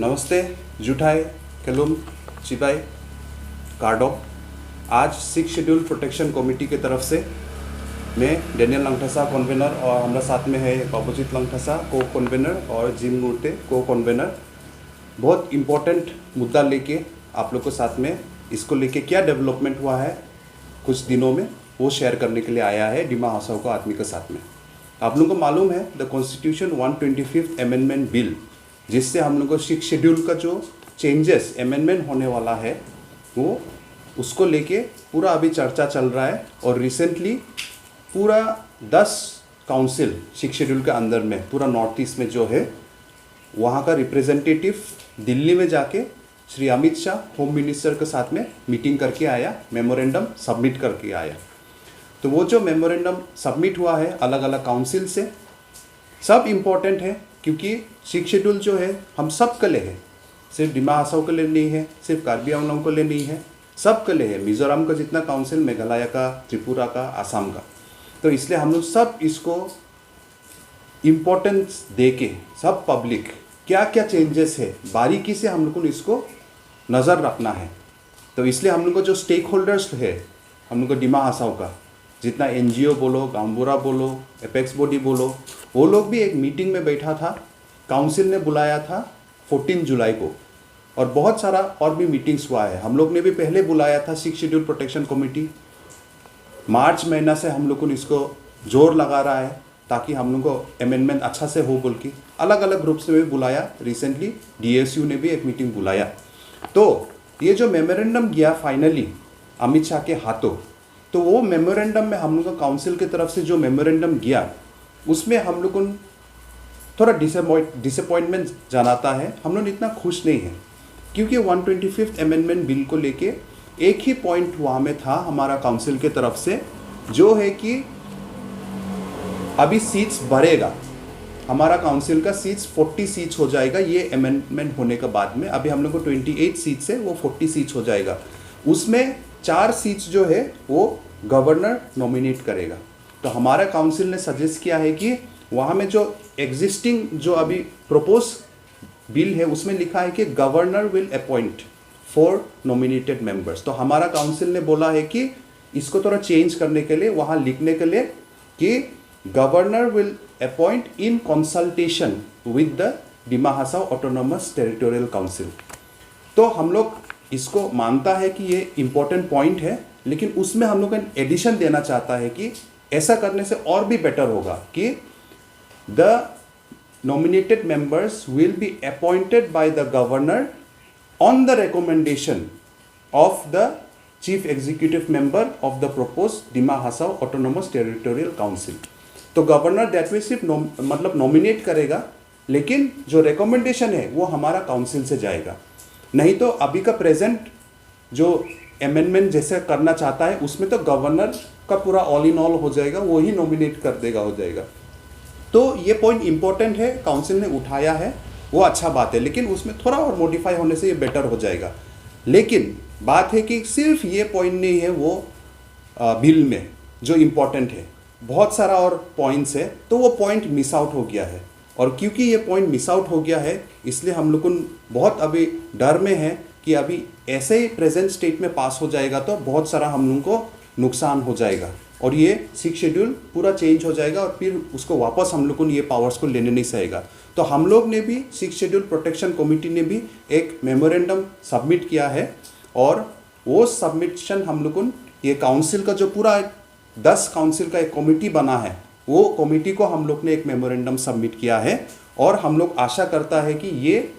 नमस्ते जुठाई केलुम चिबाई कार्डो। आज सिक्स शेड्यूल प्रोटेक्शन कमेटी की तरफ से मैं डेनियल लंगथसा कन्वेनर और हमारा साथ में है बाबूजीत लंगथसा को कन्वेनर और जिम मूर्ते को कन्वेनर। बहुत इम्पोर्टेंट मुद्दा लेके आप लोग को साथ में इसको लेके क्या डेवलपमेंट हुआ है कुछ दिनों में वो शेयर करने के लिए आया है डिमा हासाओ को आदमी के साथ में। आप लोगों को मालूम है the constitution 125th amendment bill जिससे हम लोग को सिक्स शेड्यूल का जो चेंजेस अमेंडमेंट होने वाला है वो उसको लेके पूरा अभी चर्चा चल रहा है। और रिसेंटली पूरा 10 काउंसिल सिक्स शेड्यूल के अंदर में पूरा नॉर्थ ईस्ट में जो है वहाँ का रिप्रेजेंटेटिव दिल्ली में जाके श्री अमित शाह होम मिनिस्टर के साथ में मीटिंग करके आया, मेमोरेंडम सबमिट करके आया। तो वो जो मेमोरेंडम सबमिट हुआ है अलग अलग काउंसिल से सब इम्पोर्टेंट है क्योंकि सिक्स शेड्यूल जो है हम सब के लिए है, सिर्फ डिमा हासाओ के लिए नहीं है, सिर्फ कार्बी आंगलों के लिए नहीं है, सब के लिए है। मिजोरम का जितना काउंसिल, मेघालय का, त्रिपुरा का, आसाम का। तो इसलिए हम लोग सब इसको इम्पोर्टेंस दे के सब पब्लिक क्या क्या चेंजेस है बारीकी से हम लोग को इसको नज़र रखना है। तो इसलिए हम लोग को जो स्टेक होल्डर्स है हम लोग को डिमा हासाओ का जितना NGO बोलो, गांबुरा बोलो, एपेक्स बॉडी बोलो, वो लोग भी एक मीटिंग में बैठा था। काउंसिल ने बुलाया था 14 जुलाई को और बहुत सारा और भी मीटिंग्स हुआ है। हम लोग ने भी पहले बुलाया था सिक्स शेड्यूल प्रोटेक्शन कमेटी। मार्च महीना से हम लोग को इसको जोर लगा रहा है ताकि हम लोग को अमेंडमेंट अच्छा से हो बोल के अलग अलग ग्रुप्स में भी बुलाया। रिसेंटली DSU ने भी एक मीटिंग बुलाया। तो ये जो मेमोरेंडम गया फाइनली अमित शाह के हाथों, तो वो मेमोरेंडम में हम लोग का काउंसिल की तरफ से जो मेमोरेंडम गया उसमें हम लोग को थोड़ा डिसअपॉइंटमेंट जनाता है। हम लोग इतना खुश नहीं है क्योंकि 125th अमेंडमेंट बिल को लेके एक ही पॉइंट वहाँ में था हमारा काउंसिल के तरफ से, जो है कि अभी सीट्स बढ़ेगा, हमारा काउंसिल का सीट्स 40 सीट्स हो जाएगा ये अमेंडमेंट होने के बाद में। अभी हम लोग को 28 सीट्स है, वो 40 सीट्स हो जाएगा। उसमें 4 सीट्स जो है वो गवर्नर नॉमिनेट करेगा। तो हमारा काउंसिल ने सजेस्ट किया है कि वहाँ में जो एग्जिस्टिंग जो अभी प्रपोज बिल है उसमें लिखा है कि governor will appoint 4 nominated members. तो हमारा काउंसिल ने बोला है कि इसको थोड़ा चेंज करने के लिए वहाँ लिखने के लिए कि governor will appoint in consultation with the Dima Hasao autonomous territorial council. तो हम लोग इसको मानता है कि ये इम्पोर्टेंट पॉइंट है, लेकिन उसमें हम लोग एडिशन देना चाहता है कि ऐसा करने से और भी बेटर होगा कि the nominated members will be appointed by the governor on the recommendation of the chief executive member of the propose Dima Hasao autonomous territorial council. तो गवर्नर दैट वे सिर्फ मतलब नॉमिनेट करेगा, लेकिन जो रिकमेंडेशन है वो हमारा काउंसिल से जाएगा। नहीं तो अभी का प्रेजेंट जो अमेंडमेंट जैसे करना चाहता है उसमें तो गवर्नर का पूरा ऑल इन ऑल हो जाएगा, वो ही नॉमिनेट कर देगा हो जाएगा। तो ये पॉइंट इंपॉर्टेंट है, काउंसिल ने उठाया है, वो अच्छा बात है, लेकिन उसमें थोड़ा और मॉडिफाई होने से ये बेटर हो जाएगा। लेकिन बात है कि सिर्फ ये पॉइंट नहीं है वो बिल में जो इम्पोर्टेंट है, बहुत सारा और पॉइंट्स है, तो वो पॉइंट मिस आउट हो गया है। और क्योंकि ये पॉइंट मिस आउट हो गया है इसलिए हम लोग बहुत अभी डर में है कि अभी ऐसे ही प्रेजेंट स्टेट में पास हो जाएगा तो बहुत सारा हम लोगों को नुकसान हो जाएगा और ये सिक्स शेड्यूल पूरा चेंज हो जाएगा और फिर उसको वापस हम लोग को ये पावर्स को लेने नहीं सकेगा। तो हम लोग ने भी सिक्स शेड्यूल प्रोटेक्शन कमेटी ने भी एक मेमोरेंडम सबमिट किया है और वो सबमिशन हम लोग को ये काउंसिल का जो पूरा 10 काउंसिल का एक कमेटी बना है वो कमेटी को हम लोग ने एक मेमोरेंडम सबमिट किया है। और हम लोग आशा करता है कि ये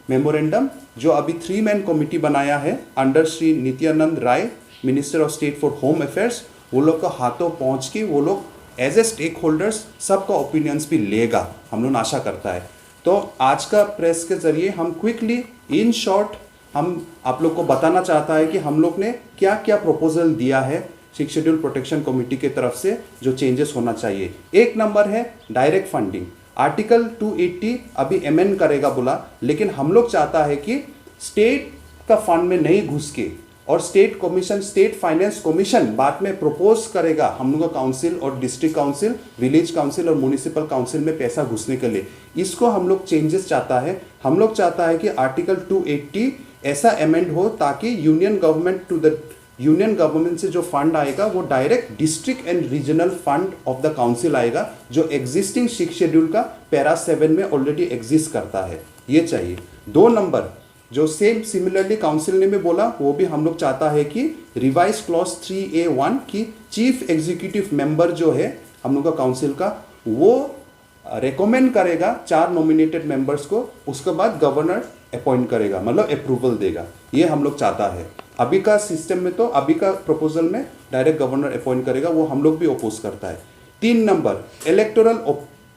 मेमोरेंडम जो अभी 3 मैन कमेटी बनाया है under Shri Nityanand Rai, minister of state for home affairs, वो लोग का हाथों पहुंच के वो लोग एज ए स्टेक होल्डर्स सबका ओपिनियंस भी लेगा, हम लोग आशा करता है। तो आज का प्रेस के जरिए हम क्विकली इन शॉर्ट हम आप लोग को बताना चाहता है कि हम लोग ने क्या क्या प्रपोजल दिया है सिक्स शेड्यूल प्रोटेक्शन कमेटी की तरफ से जो चेंजेस होना चाहिए। एक नंबर है डायरेक्ट फंडिंग। आर्टिकल 280 अभी अमेंड करेगा बोला, लेकिन हम लोग चाहता है कि स्टेट का फंड में नहीं घुस के और स्टेट फाइनेंस कमीशन बाद में प्रपोज करेगा हम लोग का काउंसिल और डिस्ट्रिक्ट काउंसिल, विलेज काउंसिल और म्युनिसिपल काउंसिल में पैसा घुसने के लिए। इसको हम लोग चेंजेस चाहता है। हम लोग चाहता है कि आर्टिकल 280 ऐसा अमेंड हो ताकि यूनियन गवर्नमेंट से जो फंड आएगा वो direct district and regional fund of the council आएगा, जो एग्जिस्टिंग 6 शेड्यूल का पैरा 7 में ऑलरेडी एग्जिस्ट करता है। ये चाहिए। 2 नंबर जो सिमिलरली काउंसिल ने भी बोला, वो भी हम लोग चाहता है कि रिवाइज क्लॉज 3A1 की चीफ एग्जीक्यूटिव मेंबर जो है हम लोग का काउंसिल का, वो रेकमेंड करेगा 4 नॉमिनेटेड मेंबर्स को, उसके बाद गवर्नर अपॉइंट करेगा, मतलब अप्रूवल देगा। ये हम लोग चाहता है। अभी का सिस्टम में तो अभी का प्रपोजल में डायरेक्ट गवर्नर अपॉइंट करेगा, वो हम लोग भी अपोज करता है। 3 नंबर इलेक्टोरल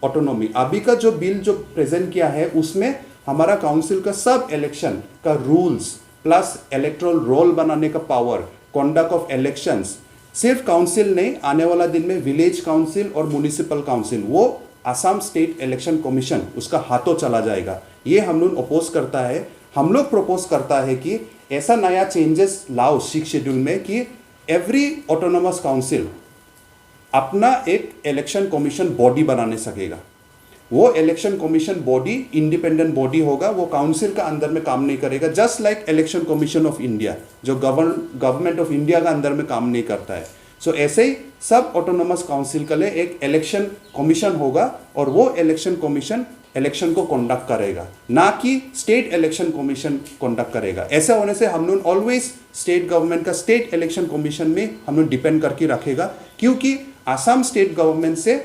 ऑटोनॉमी। अभी का जो बिल जो प्रेजेंट किया है उसमें हमारा काउंसिल का सब इलेक्शन का रूल्स प्लस इलेक्टोरल रोल बनाने का पावर, कॉन्डक्ट ऑफ इलेक्शंस, सिर्फ काउंसिल नहीं, आने वाला दिन में विलेज काउंसिल और म्युनिसिपल काउंसिल वो असम स्टेट इलेक्शन कमीशन उसका हाथों चला जाएगा। ये हम लोग अपोज करता है। हम लोग प्रपोज करता है कि ऐसा नया चेंजेस लाओ 6 शेड्यूल में कि एवरी ऑटोनोमस काउंसिल अपना एक इलेक्शन कमीशन बॉडी बनाने सकेगा। वो election commission body independent body होगा, वो काउंसिल का अंदर में काम नहीं करेगा, just like election commission of India जो गवर्नमेंट ऑफ इंडिया का अंदर में काम नहीं करता है। सो ऐसे ही सब ऑटोनोमस काउंसिल के लिए एक इलेक्शन कमीशन होगा और वो इलेक्शन कमीशन इलेक्शन को कंडक्ट करेगा, ना कि स्टेट इलेक्शन कमीशन कंडक्ट करेगा। ऐसा होने से हम लोग ऑलवेज स्टेट गवर्नमेंट का स्टेट इलेक्शन कमीशन में हम लोग डिपेंड करके रखेगा, क्योंकि आसाम स्टेट गवर्नमेंट से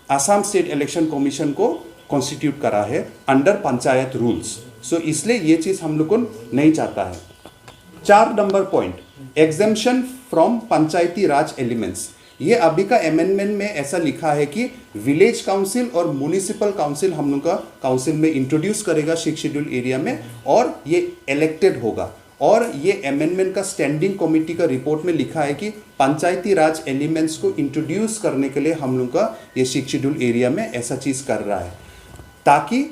आसाम स्टेट इलेक्शन कमीशन को कॉन्स्टिट्यूट करा है अंडर पंचायत रूल्स। सो इसलिए ये चीज़ हम लोग को नहीं चाहता है। 4 number point, exemption from Panchayati Raj elements. ये अभी का अमेंडमेंट में ऐसा लिखा है कि विलेज काउंसिल और म्युनिसिपल काउंसिल हम लोग का काउंसिल में इंट्रोड्यूस करेगा 6 शेड्यूल एरिया में, और ये इलेक्टेड होगा। और ये अमेंडमेंट का स्टैंडिंग कमेटी का रिपोर्ट में लिखा है कि पंचायती राज एलिमेंट्स को इंट्रोड्यूस करने के लिए हम लोग का ये 6 शेड्यूल एरिया में ऐसा चीज़ कर रहा है, ताकि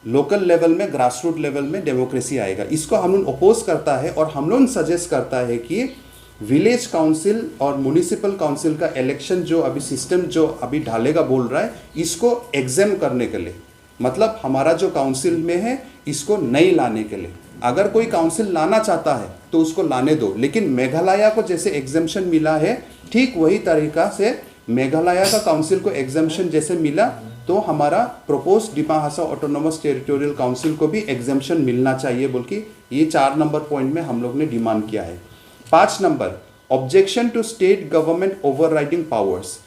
लोकल लेवल में, ग्रास रूट लेवल में डेमोक्रेसी आएगा। इसको हम लोग अपोज करता है और हम लोग सजेस्ट करता है कि विलेज काउंसिल और म्युनिसिपल काउंसिल का इलेक्शन जो अभी सिस्टम जो अभी ढालेगा बोल रहा है, इसको एग्जाम करने के लिए, मतलब हमारा जो काउंसिल में है इसको नहीं लाने के लिए। अगर कोई काउंसिल लाना चाहता है तो उसको लाने दो, लेकिन मेघालय को जैसे एग्जाम्पशन मिला है ठीक वही तरीका से मेघालय का काउंसिल को एग्जाम्पशन जैसे मिला, तो हमारा propose Dima Hasao autonomous territorial council को भी एग्जाम्पशन मिलना चाहिए बोल के ये 4 नंबर पॉइंट में हम लोग ने डिमांड किया है। 5 number, objection to state government overriding powers.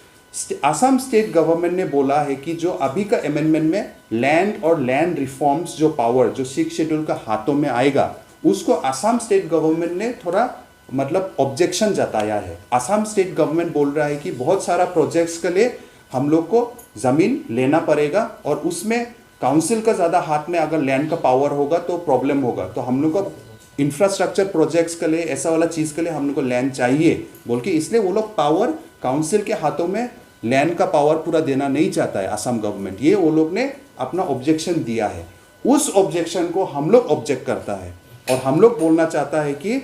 Assam state government ने बोला है कि जो अभी का अमेंडमेंट में लैंड और लैंड रिफॉर्म्स जो पावर जो 6 शेड्यूल का हाथों में आएगा, उसको असम स्टेट गवर्नमेंट ने थोड़ा मतलब ऑब्जेक्शन जताया है। असम स्टेट गवर्नमेंट बोल रहा है कि बहुत सारा प्रोजेक्ट्स के लिए हम लोग को ज़मीन लेना पड़ेगा और उसमें काउंसिल का ज़्यादा हाथ में अगर लैंड का पावर होगा तो प्रॉब्लम होगा, तो हम लोग को इंफ्रास्ट्रक्चर प्रोजेक्ट्स के लिए ऐसा वाला चीज़ के लिए हम लोग को लैंड चाहिए बोल के, इसलिए वो लोग पावर काउंसिल के हाथों में लैंड का पावर पूरा देना नहीं चाहता है असम गवर्नमेंट। ये वो लोग ने अपना ऑब्जेक्शन दिया है, उस ऑब्जेक्शन को हम लोग ऑब्जेक्ट करता है और हम लोग बोलना चाहता है कि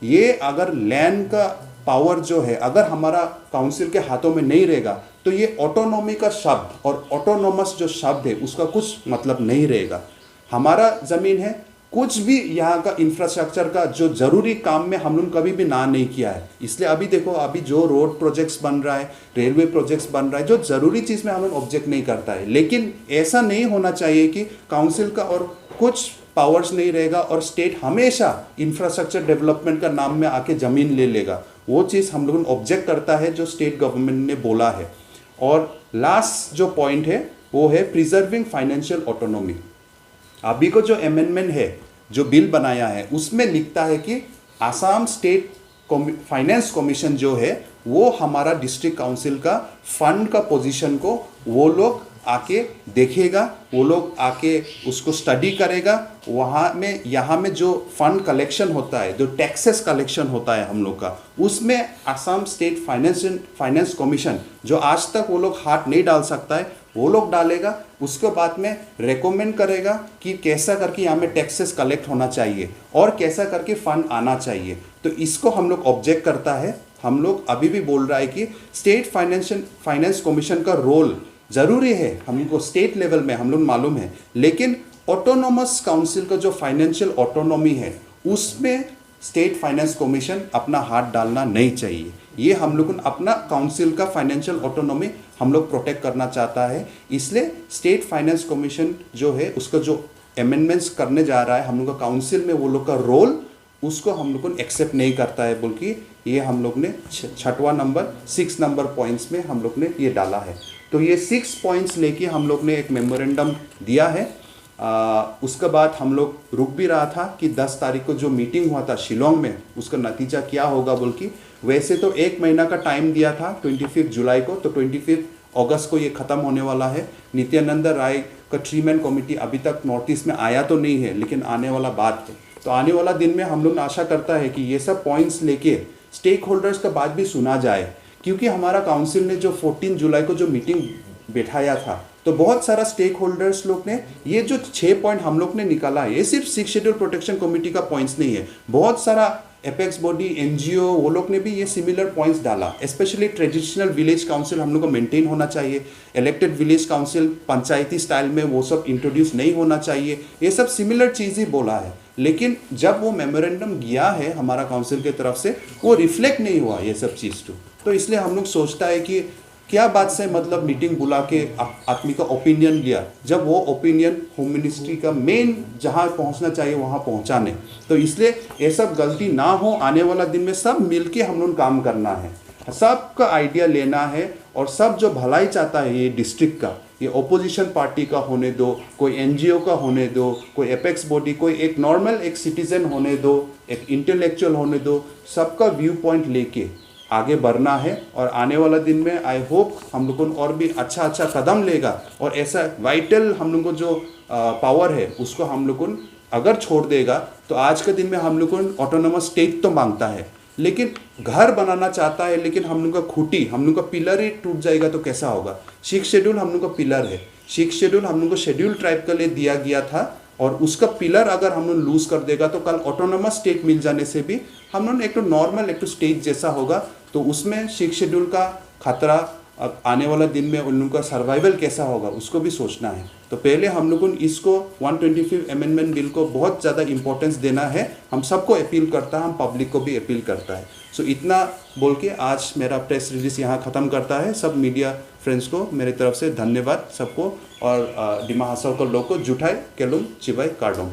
ये अगर लैंड का पावर जो है अगर हमारा काउंसिल के हाथों में नहीं रहेगा तो ये ऑटोनॉमी का शब्द और ऑटोनॉमस जो शब्द है उसका कुछ मतलब नहीं रहेगा। हमारा ज़मीन है, कुछ भी यहाँ का इंफ्रास्ट्रक्चर का जो ज़रूरी काम में हम लोग कभी भी ना नहीं किया है। इसलिए अभी देखो, अभी जो रोड प्रोजेक्ट्स बन रहा है, रेलवे प्रोजेक्ट्स बन रहा है, जो ज़रूरी चीज़ में हम लोग ऑब्जेक्ट नहीं करता है। लेकिन ऐसा नहीं होना चाहिए कि काउंसिल का और कुछ पावर्स नहीं रहेगा और स्टेट हमेशा इंफ्रास्ट्रक्चर डेवलपमेंट का नाम में आके ज़मीन ले लेगा। वो चीज़ हम लोग ऑब्जेक्ट करता है जो स्टेट गवर्नमेंट ने बोला है। और लास्ट जो पॉइंट है वो है प्रिजर्विंग फाइनेंशियल ऑटोनॉमी। अभी को जो अमेंडमेंट है, जो बिल बनाया है, उसमें लिखता है कि आसाम स्टेट फाइनेंस कमीशन जो है वो हमारा डिस्ट्रिक्ट काउंसिल का फंड का पोजीशन को वो लोग आके देखेगा, वो लोग आके उसको स्टडी करेगा। वहाँ में यहाँ में जो फंड कलेक्शन होता है, जो टैक्सेस कलेक्शन होता है हम लोग का, उसमें आसाम स्टेट फाइनेंस कमीशन जो आज तक वो लोग हाथ नहीं डाल सकता है, वो लोग डालेगा, उसके बाद में रेकमेंड करेगा कि कैसा करके यहाँ में टैक्सेस कलेक्ट होना चाहिए और कैसा करके फंड आना चाहिए। तो इसको हम लोग ऑब्जेक्ट करता है। हम लोग अभी भी बोल रहा है कि स्टेट फाइनेंस कमीशन का रोल ज़रूरी है, हमको स्टेट लेवल में हम लोग मालूम है, लेकिन ऑटोनोमस काउंसिल का जो फाइनेंशियल ऑटोनॉमी है उसमें स्टेट फाइनेंस कमीशन अपना हाथ डालना नहीं चाहिए। ये हम लोग अपना काउंसिल का फाइनेंशियल ऑटोनॉमी हम लोग प्रोटेक्ट करना चाहता है। इसलिए स्टेट फाइनेंस कमीशन जो है उसका जो अमेंडमेंट्स करने जा रहा है हम लोग का काउंसिल में, वो लोग का रोल उसको हम लोग एक्सेप्ट नहीं करता है, बल्कि ये हम लोग ने 6 नंबर पॉइंट्स में हम लोग ने ये डाला है। तो ये 6 पॉइंट्स लेके हम लोग ने एक मेमोरेंडम दिया है। उसके बाद हम लोग रुक भी रहा था कि 10 तारीख को जो मीटिंग हुआ था शिलोंग में उसका नतीजा क्या होगा बोल के। वैसे तो 1 महीना का टाइम दिया था 25 जुलाई को, तो 25 अगस्त को ये ख़त्म होने वाला है। नित्यानंद राय का ट्रीटमेंट कमेटी अभी तक नॉर्थ ईस्ट में आया तो नहीं है, लेकिन आने वाला बात है। तो आने वाला दिन में हम लोग आशा करता है कि ये सब पॉइंट्स लेके स्टेक होल्डर्स का बात भी सुना जाए, क्योंकि हमारा काउंसिल ने जो 14 जुलाई को जो मीटिंग बैठाया था तो बहुत सारा स्टेक होल्डर्स लोग ने ये जो 6 पॉइंट हम लोग ने निकाला है, ये सिर्फ 6 शेड्यूल प्रोटेक्शन कमेटी का पॉइंट्स नहीं है, बहुत सारा एपेक्स बॉडी, एनजीओ, वो लोग ने भी ये सिमिलर पॉइंट्स डाला। स्पेशली ट्रेडिशनल विलेज काउंसिल हम लोग को मेंटेन होना चाहिए, इलेक्टेड विलेज काउंसिल पंचायती स्टाइल में वो सब इंट्रोड्यूस नहीं होना चाहिए, ये सब सिमिलर चीज़ ही बोला है। लेकिन जब वो मेमोरेंडम गया है हमारा काउंसिल की तरफ से, वो रिफ्लेक्ट नहीं हुआ ये सब चीज़ तो इसलिए हम लोग सोचता है कि क्या बात से मतलब मीटिंग बुला के आदमी का ओपिनियन लिया, जब वो ओपिनियन होम मिनिस्ट्री का मेन जहाँ पहुँचना चाहिए वहाँ पहुँचाने। तो इसलिए ये सब गलती ना हो, आने वाला दिन में सब मिलके हम लोग काम करना है, सबका आइडिया लेना है, और सब जो भलाई चाहता है ये डिस्ट्रिक्ट का, ये ओपोजिशन पार्टी का होने दो, कोई एनजीओ का होने दो, कोई एपेक्स बॉडी, कोई एक नॉर्मल एक सिटीजन होने दो, एक इंटेलेक्चुअल होने दो, सबका व्यू पॉइंट लेके आगे बढ़ना है। और आने वाला दिन में आई होप हम लोगों को और भी अच्छा कदम लेगा, और ऐसा वाइटल हम लोगों को जो पावर है उसको हम लोगों को अगर छोड़ देगा तो आज के दिन में हम लोगों को ऑटोनोमस स्टेट तो मांगता है, लेकिन घर बनाना चाहता है, लेकिन हम लोग का खूंटी, हम लोग का पिलर ही टूट जाएगा तो कैसा होगा। 6 शेड्यूल हम लोग का पिलर है, 6 शेड्यूल हम लोग को शेड्यूल ट्राइब के लिए दिया गया था, और उसका पिलर अगर हम लोग लूज कर देगा तो कल ऑटोनोमस स्टेट मिल जाने से भी हम लोग एक तो नॉर्मल एक तो स्टेट जैसा होगा, तो उसमें 6 शेड्यूल का खतरा अब आने वाला दिन में उन लोगों का सर्वाइवल कैसा होगा उसको भी सोचना है। तो पहले हम लोगों को इसको 125 अमेंडमेंट बिल को बहुत ज़्यादा इंपॉर्टेंस देना है, हम सबको अपील करता है, हम पब्लिक को भी अपील करता है। सो इतना बोल के आज मेरा प्रेस रिलीज यहाँ ख़त्म करता है। सब मीडिया फ्रेंड्स को मेरी तरफ से धन्यवाद सबको, और डिमा हासाव को लोग को जुटाए केलुम चिबाई कार्डोम।